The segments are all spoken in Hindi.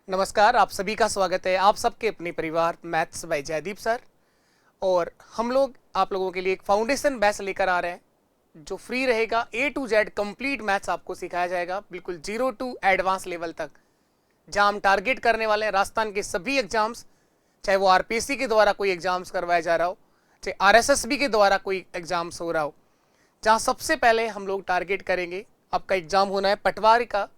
नमस्कार, आप सभी का स्वागत है आप सबके अपने परिवार मैथ्स बाय जयदीप सर। और हम लोग आप लोगों के लिए एक फाउंडेशन बैच लेकर आ रहे हैं जो फ्री रहेगा। ए टू जेड कंप्लीट मैथ्स आपको सिखाया जाएगा, बिल्कुल जीरो टू एडवांस लेवल तक, जहां हम टारगेट करने वाले हैं राजस्थान के सभी एग्जाम्स, चाहे वो आरपीएससी के द्वारा कोई एग्जाम्स करवाया जा रहा हो, चाहे आरएसएसबी के द्वारा कोई एग्जाम्स हो रहा हो। जहां सबसे पहले हम लोग टारगेट करेंगे, आपका एग्जाम होना है पटवारी का,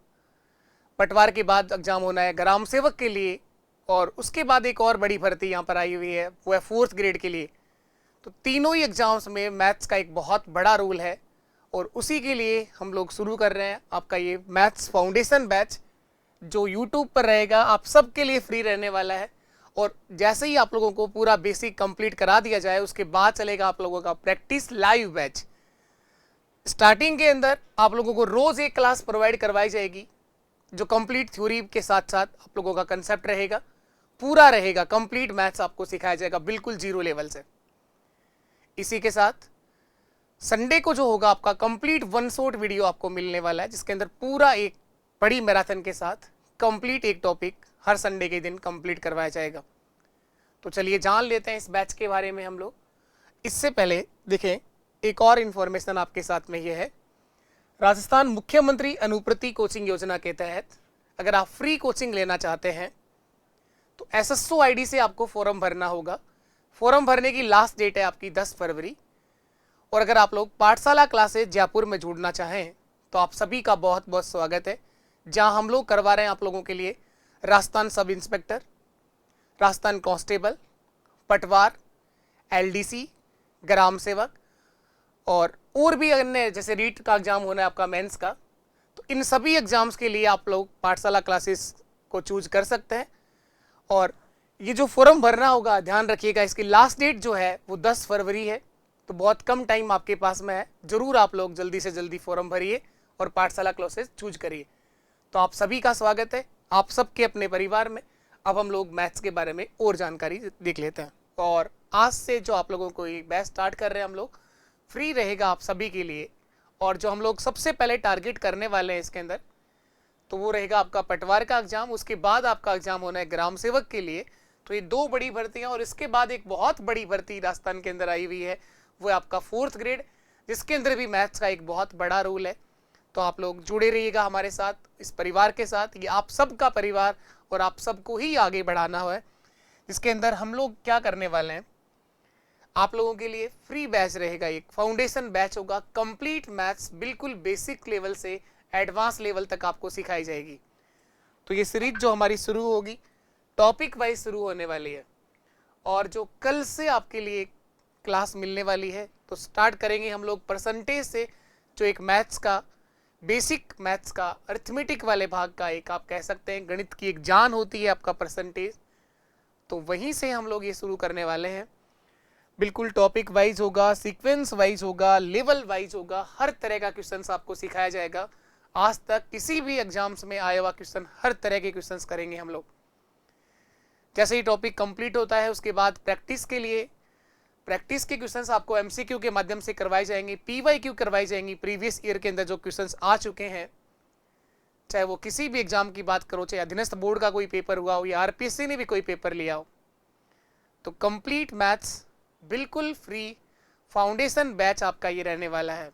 पटवार के बाद एग्जाम होना है ग्राम सेवक के लिए, और उसके बाद एक और बड़ी भर्ती यहाँ पर आई हुई है, वो है 4th ग्रेड के लिए। तो तीनों ही एग्जाम्स में मैथ्स का एक बहुत बड़ा रोल है, और उसी के लिए हम लोग शुरू कर रहे हैं आपका ये मैथ्स फाउंडेशन बैच, जो यूट्यूब पर रहेगा, आप सबके लिए फ्री रहने वाला है। और जैसे ही आप लोगों को पूरा बेसिक कंप्लीट करा दिया जाए, उसके बाद चलेगा आप लोगों का प्रैक्टिस लाइव बैच। स्टार्टिंग के अंदर आप लोगों को रोज एक क्लास प्रोवाइड करवाई जाएगी, जो कंप्लीट थ्योरी के साथ साथ आप लोगों का कंसेप्ट रहेगा, पूरा रहेगा, कंप्लीट मैथ्स आपको सिखाया जाएगा बिल्कुल जीरो लेवल से। इसी के साथ संडे को जो होगा आपका कंप्लीट वन शॉट वीडियो आपको मिलने वाला है, जिसके अंदर पूरा एक बड़ी मैराथन के साथ कंप्लीट एक टॉपिक हर संडे के दिन कंप्लीट करवाया जाएगा। तो चलिए जान लेते हैं इस बैच के बारे में हम लोग। इससे पहले देखें, एक और इंफॉर्मेशन आपके साथ में ये है, राजस्थान मुख्यमंत्री अनुप्रति कोचिंग योजना के तहत अगर आप फ्री कोचिंग लेना चाहते हैं तो एसएसओ आईडी से आपको फॉर्म भरना होगा। फॉर्म भरने की लास्ट डेट है आपकी 10 फरवरी। और अगर आप लोग पाठशाला क्लासेज जयपुर में जुड़ना चाहें तो आप सभी का बहुत बहुत स्वागत है, जहां हम लोग करवा रहे हैं आप लोगों के लिए Rajasthan sub inspector, Rajasthan constable, पटवार, एलडीसी, ग्राम सेवक और भी अन्य, जैसे रीट का एग्जाम होना है आपका मेंस का। तो इन सभी एग्जाम्स के लिए आप लोग पाठशाला क्लासेस को चूज कर सकते हैं। और ये जो फॉर्म भरना होगा, ध्यान रखिएगा, इसकी लास्ट डेट जो है वो 10 फरवरी है, तो बहुत कम टाइम आपके पास में है। जरूर आप लोग जल्दी से जल्दी फॉर्म भरिए और पाठशाला क्लासेस चूज करिए। तो आप सभी का स्वागत है आप सबके अपने परिवार में। अब हम लोग मैथ्स के बारे में और जानकारी देख लेते हैं। और आज से जो आप लोगों को एक बैच स्टार्ट कर रहे हैं हम लोग, फ्री रहेगा आप सभी के लिए। और जो हम लोग सबसे पहले टारगेट करने वाले हैं इसके अंदर, तो वो रहेगा आपका पटवार का एग्जाम। उसके बाद आपका एग्जाम होना है ग्राम सेवक के लिए। तो ये दो बड़ी भर्तियां, और इसके बाद एक बहुत बड़ी भर्ती राजस्थान के अंदर आई हुई है, वो है आपका 4th ग्रेड, जिसके अंदर भी मैथ्स का एक बहुत बड़ा रोल है। तो आप लोग जुड़े रहिएगा हमारे साथ, इस परिवार के साथ। ये आप सबका परिवार और आप सबको ही आगे बढ़ाना है। जिसके अंदर हम लोग क्या करने वाले हैं, आप लोगों के लिए फ्री बैच रहेगा, एक फाउंडेशन बैच होगा। कंप्लीट मैथ्स बिल्कुल बेसिक लेवल से एडवांस लेवल तक आपको सिखाई जाएगी। तो ये सीरीज जो हमारी शुरू होगी, टॉपिक वाइज शुरू होने वाली है। और जो कल से आपके लिए क्लास मिलने वाली है, तो स्टार्ट करेंगे हम लोग परसेंटेज से, जो एक मैथ्स का बेसिक, मैथ्स का अरिथमेटिक वाले भाग का, एक आप कह सकते हैं गणित की एक जान होती है आपका परसेंटेज। तो वहीं से हम लोग ये शुरू करने वाले हैं। बिल्कुल टॉपिक वाइज होगा, सीक्वेंस वाइज होगा, लेवल वाइज होगा, हर तरह का क्वेश्चंस आपको सिखाया जाएगा। आज तक किसी भी एग्जाम्स में आया हुआ क्वेश्चन, हर तरह के क्वेश्चंस करेंगे हम लोग। जैसे ही टॉपिक कंप्लीट होता है, उसके बाद प्रैक्टिस के लिए, प्रैक्टिस के क्वेश्चंस आपको एमसीक्यू के माध्यम से करवाए जाएंगे, पीवाईक्यू करवाई जाएंगी। प्रीवियस ईयर के अंदर जो क्वेश्चंस आ चुके हैं, चाहे वो किसी भी एग्जाम की बात करो, चाहे अधीनस्थ बोर्ड का कोई पेपर हुआ हो या आरपीएससी ने भी कोई पेपर लिया हो, तो कंप्लीट मैथ्स बिल्कुल फ्री फाउंडेशन बैच आपका ये रहने वाला है।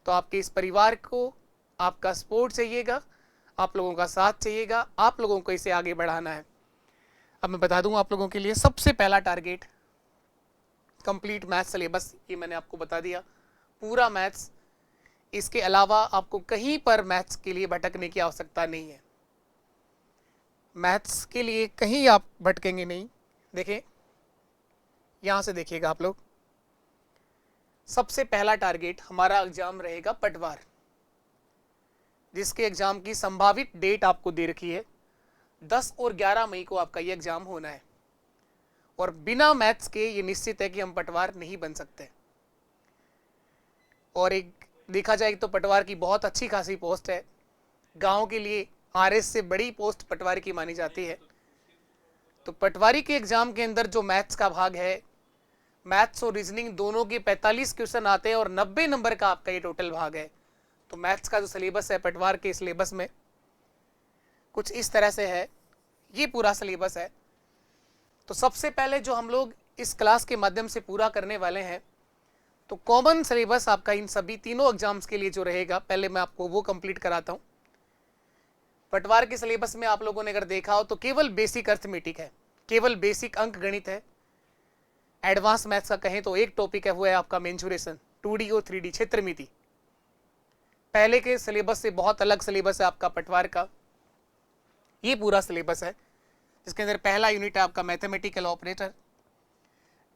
तो आपके इस परिवार को आपका सपोर्ट चाहिएगा, आप लोगों का साथ चाहिएगा, आप लोगों को इसे आगे बढ़ाना है। अब मैं बता दूं आप लोगों के लिए, सबसे पहला टारगेट कंप्लीट मैथ्स सिलेबस, ये मैंने आपको बता दिया, पूरा मैथ्स। इसके अलावा आपको कहीं पर मैथ्स के लिए भटकने की आवश्यकता नहीं है। मैथ्स के लिए कहीं आप भटकेंगे नहीं। देखें, यहां से देखिएगा आप लोग, सबसे पहला टारगेट हमारा एग्जाम रहेगा पटवार, जिसके एग्जाम की संभावित डेट आपको दे रखी है 10 और 11 मई को आपका ये एग्जाम होना है। और बिना मैथ्स के ये निश्चित है कि हम पटवार नहीं बन सकते। और एक देखा जाए तो पटवार की बहुत अच्छी खासी पोस्ट है, गांव के लिए आरएस से बड़ी पोस्ट पटवारी की मानी जाती है। तो पटवारी के एग्जाम के अंदर जो मैथ्स का भाग है, मैथ्स और रीजनिंग दोनों के 45 क्वेश्चन आते हैं, और 90 नंबर का आपका ये टोटल भाग है। तो मैथ्स का जो सिलेबस है पटवार के सिलेबस में कुछ इस तरह से है। ये पूरा सिलेबस है। तो सबसे पहले जो हम लोग इस क्लास के माध्यम से पूरा करने वाले हैं, तो कॉमन सिलेबस आपका इन सभी तीनों एग्जाम्स के लिए जो रहेगा, पहले मैं आपको वो कंप्लीट कराता हूँ। पटवार के सिलेबस में आप लोगों ने अगर देखा हो तो केवल बेसिक अर्थमेटिक है, केवल बेसिक अंक गणित है। एडवांस मैथ्स का कहें तो एक टॉपिक है, वो है आपका मेंसुरेशन, 2D और 3D क्षेत्रमिति। पहले के सिलेबस से बहुत अलग सिलेबस है आपका पटवार का। ये पूरा सिलेबस है जिसके अंदर पहला यूनिट है आपका मैथमेटिकल ऑपरेटर,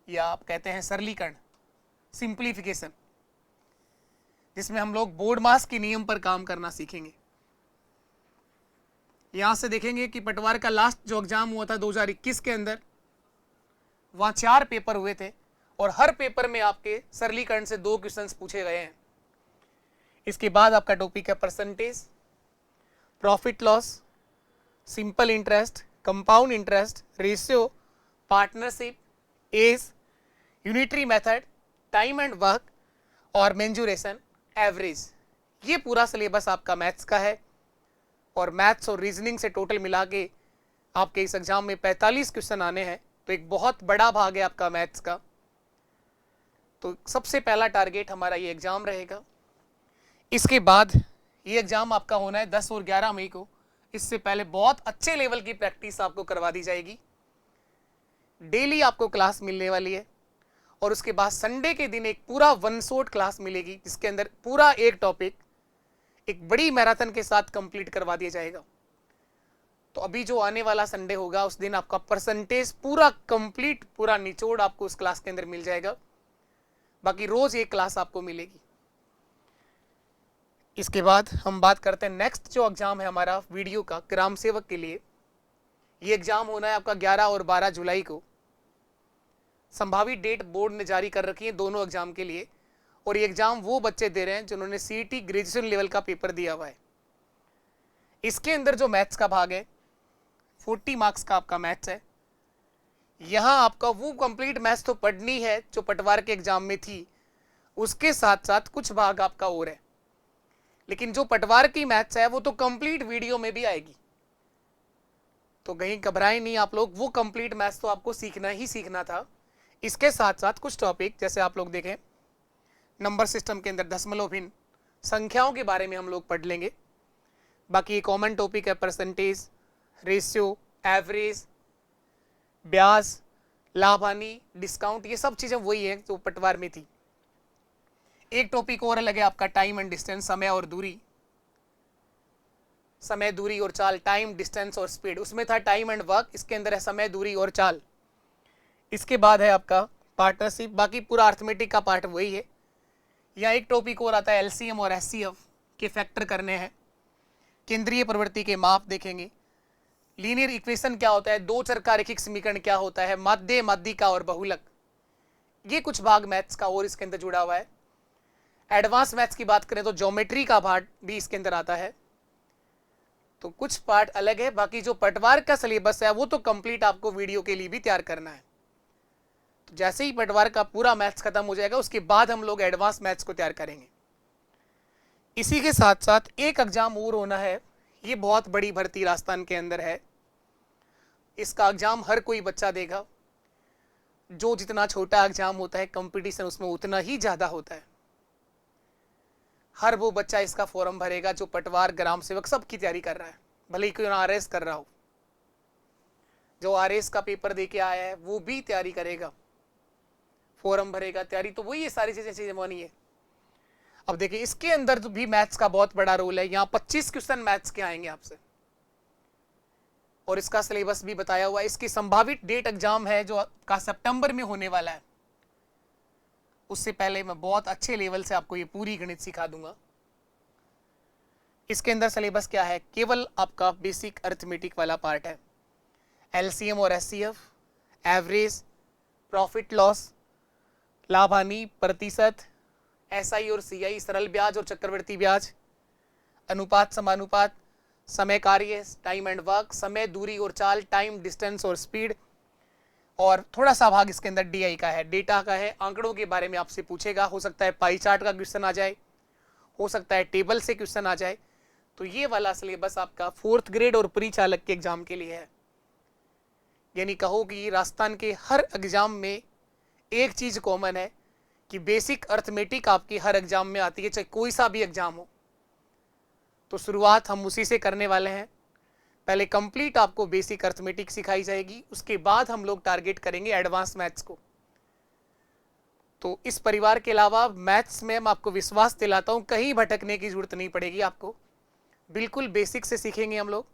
या आप कहते हैं सरलीकरण, सिंप्लीफिकेशन, जिसमें हम लोग बोर्ड मास के नियम पर काम करना सीखेंगे। यहां से देखेंगे कि पटवार का लास्ट जो एग्जाम हुआ था 2021 के अंदर, वहां 4 पेपर हुए थे और हर पेपर में आपके सरलीकरण से 2 क्वेश्चंस पूछे गए हैं। इसके बाद आपका टॉपिक है percentage, profit loss, simple interest, compound interest, ratio, partnership, age, unitary method, time and work और मेंजुरेशन, एवरेज। ये पूरा सिलेबस आपका मैथ्स का है और मैथ्स और रीजनिंग से टोटल मिला के आपके इस एग्जाम में 45 क्वेश्चन आने हैं। तो एक बहुत बड़ा भाग है आपका मैथ्स का। तो सबसे पहला टारगेट हमारा ये एग्जाम रहेगा। इसके बाद ये एग्जाम आपका होना है 10 और 11 मई को। इससे पहले बहुत अच्छे लेवल की प्रैक्टिस आपको करवा दी जाएगी। डेली आपको क्लास मिलने वाली है और उसके बाद संडे के दिन एक पूरा वन शॉट क्लास मिलेगी, जिसके अंदर पूरा एक टॉपिक एक बड़ी मैराथन के साथ कंप्लीट करवा दिया जाएगा। तो अभी जो आने वाला संडे होगा उस दिन आपका परसेंटेज पूरा कंप्लीट, पूरा निचोड़ आपको उस क्लास के अंदर मिल जाएगा। बाकी रोज एक क्लास आपको मिलेगी। इसके बाद हम बात करते हैं नेक्स्ट जो एग्जाम है हमारा वीडियो का ग्राम सेवक के लिए। ये एग्जाम होना है आपका 11 और 12 जुलाई को। संभावित डेट बोर्ड ने जारी कर रखी है दोनों एग्जाम के लिए, और ये एग्जाम वो बच्चे दे रहे हैं जिन्होंने सीईटी ग्रेजुएशन लेवल का पेपर दिया हुआ है। इसके अंदर जो मैथ्स का भाग है 40 मार्क्स का आपका मैथ्स है। यहाँ आपका वो कंप्लीट मैथ्स तो पढ़नी है जो पटवार के एग्जाम में थी, उसके साथ साथ कुछ भाग आपका और है। लेकिन जो पटवार की मैथ्स है वो तो कंप्लीट वीडियो में भी आएगी, तो कहीं घबराएं नहीं आप लोग। वो कंप्लीट मैथ्स तो आपको सीखना ही सीखना था। इसके साथ साथ कुछ टॉपिक जैसे आप लोग देखें, नंबर सिस्टम के अंदर दशमलव भिन्न, संख्याओं के बारे में हम लोग पढ़ लेंगे। बाकी कॉमन टॉपिक है परसेंटेज, रेशियो, एवरेज, ब्याज, लाभ हानि, डिस्काउंट, ये सब चीजें वही है जो पटवार में थी। एक टॉपिक और अलग है आपका टाइम एंड डिस्टेंस, समय और दूरी, समय दूरी और चाल, टाइम डिस्टेंस और स्पीड। उसमें था टाइम एंड वर्क, इसके अंदर है समय दूरी और चाल। इसके बाद है आपका पार्टनरशिप। बाकी पूरा अर्थमेटिक का पार्ट वही है। यहाँ एक टॉपिक और आता है एलसीएम और एचसीएफ के फैक्टर करने हैं। केंद्रीय प्रवृत्ति के माप देखेंगे। लीनियर इक्वेशन क्या होता है, दो चर का रैखिक समीकरण क्या होता है, माध्य, माध्यिका और बहुलक। ये कुछ भाग मैथ्स का और इसके अंदर जुड़ा हुआ है। एडवांस मैथ्स की बात करें तो ज्योमेट्री का पार्ट भी इसके अंदर आता है। तो कुछ पार्ट अलग है। बाकी जो पटवार का सिलेबस है वो तो कंप्लीट आपको वीडियो के लिए भी तैयार करना है। तो जैसे ही पटवार का पूरा मैथ्स खत्म हो जाएगा उसके बाद हम लोग एडवांस मैथ्स को तैयार करेंगे। इसी के साथ साथ एक एग्जाम और होना है। ये बहुत बड़ी भर्ती राजस्थान के अंदर है। इसका एग्जाम हर कोई बच्चा देगा। जो जितना छोटा एग्जाम होता है कंपटीशन उसमें उतना ही ज्यादा होता है। हर वो बच्चा इसका फॉर्म भरेगा जो पटवार, ग्राम सेवक सब की तैयारी कर रहा है, भले ही कोई आरएस कर रहा हो। जो आरएस का पेपर दे के आया है वो भी तैयारी करेगा, फॉर्म भरेगा, तैयारी तो वही है, सारी चीजें मानी है। अब देखिए इसके अंदर तो भी मैथ्स का बहुत बड़ा रोल है। यहाँ 25 क्वेश्चन मैथ्स के आएंगे आपसे और इसका सिलेबस भी बताया हुआ है। इसकी संभावित डेट एग्जाम है जो का सितंबर में होने वाला है। उससे पहले मैं बहुत अच्छे लेवल से आपको ये पूरी गणित सिखा दूंगा। इसके अंदर सिलेबस क्या है, केवल आपका बेसिक अरिथमेटिक वाला पार्ट है। एलसीएम और एचसीएफ, एवरेज, प्रॉफिट लॉस, लाभ हानि, प्रतिशत, एसआई और सीआई, सरल ब्याज और चक्रवृद्धि ब्याज, अनुपात समानुपात, समय कार्य, टाइम एंड वर्क, समय दूरी और चाल, टाइम डिस्टेंस और स्पीड, और थोड़ा सा भाग इसके अंदर डीआई का है, डेटा का है। आंकड़ों के बारे में आपसे पूछेगा, हो सकता है पाई चार्ट का क्वेश्चन आ जाए, हो सकता है टेबल से क्वेश्चन आ जाए। तो ये वाला सिलेबस आपका 4th ग्रेड और प्री चालक के एग्जाम के लिए है। यानी कहो कि राजस्थान के हर एग्जाम में एक चीज कॉमन है कि बेसिक अर्थमेटिक आपकी हर एग्जाम में आती है, चाहे कोई सा भी एग्जाम हो। तो शुरुआत हम उसी से करने वाले हैं। पहले कंप्लीट आपको बेसिक अर्थमेटिक सिखाई जाएगी, उसके बाद हम लोग टारगेट करेंगे एडवांस मैथ्स को। तो इस परिवार के अलावा मैथ्स में मैं आपको विश्वास दिलाता हूं कहीं भटकने की जरूरत नहीं पड़ेगी आपको, बिल्कुल बेसिक से सीखेंगे हम लोग।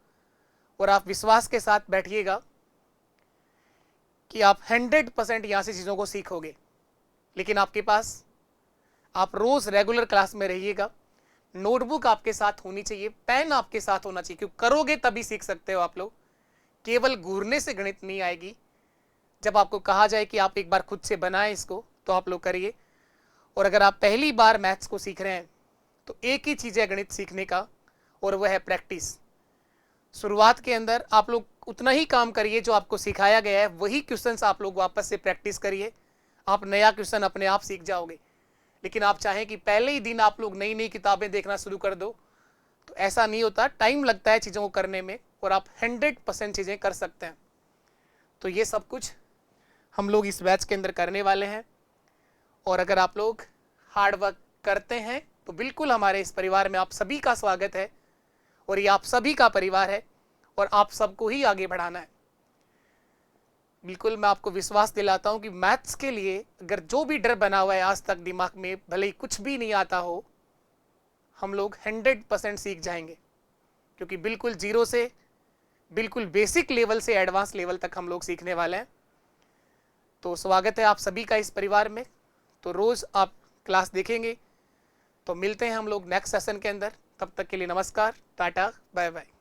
और आप विश्वास के साथ बैठिएगा कि आप 100% यहां से चीजों को सीखोगे। लेकिन आपके पास, आप रोज रेगुलर क्लास में रहिएगा, नोटबुक आपके साथ होनी चाहिए, पेन आपके साथ होना चाहिए, क्योंकि करोगे तभी सीख सकते हो आप लोग। केवल घूरने से गणित नहीं आएगी। जब आपको कहा जाए कि आप एक बार खुद से बनाएं इसको, तो आप लोग करिए। और अगर आप पहली बार मैथ्स को सीख रहे हैं तो एक ही चीज है गणित सीखने का, और वह है प्रैक्टिस। शुरुआत के अंदर आप लोग उतना ही काम करिए जो आपको सिखाया गया है, वही क्वेश्चंस आप लोग वापस से प्रैक्टिस करिए। आप नया क्वेश्चन अपने आप सीख जाओगे। लेकिन आप चाहें कि पहले ही दिन आप लोग नई नई किताबें देखना शुरू कर दो, तो ऐसा नहीं होता। टाइम लगता है चीज़ों को करने में, और आप 100% चीज़ें कर सकते हैं। तो ये सब कुछ हम लोग इस बैच के अंदर करने वाले हैं। और अगर आप लोग हार्ड वर्क करते हैं तो बिल्कुल हमारे इस परिवार में आप सभी का स्वागत है, और ये आप सभी का परिवार है, और आप सबको ही आगे बढ़ाना है। बिल्कुल मैं आपको विश्वास दिलाता हूं कि मैथ्स के लिए अगर जो भी डर बना हुआ है आज तक दिमाग में, भले ही कुछ भी नहीं आता हो, हम लोग 100% सीख जाएंगे। क्योंकि बिल्कुल जीरो से, बिल्कुल बेसिक लेवल से एडवांस लेवल तक हम लोग सीखने वाले हैं। तो स्वागत है आप सभी का इस परिवार में। तो रोज आप क्लास देखेंगे। तो मिलते हैं हम लोग नेक्स्ट सेशन के अंदर। तब तक के लिए नमस्कार, टाटा, बाय बाय।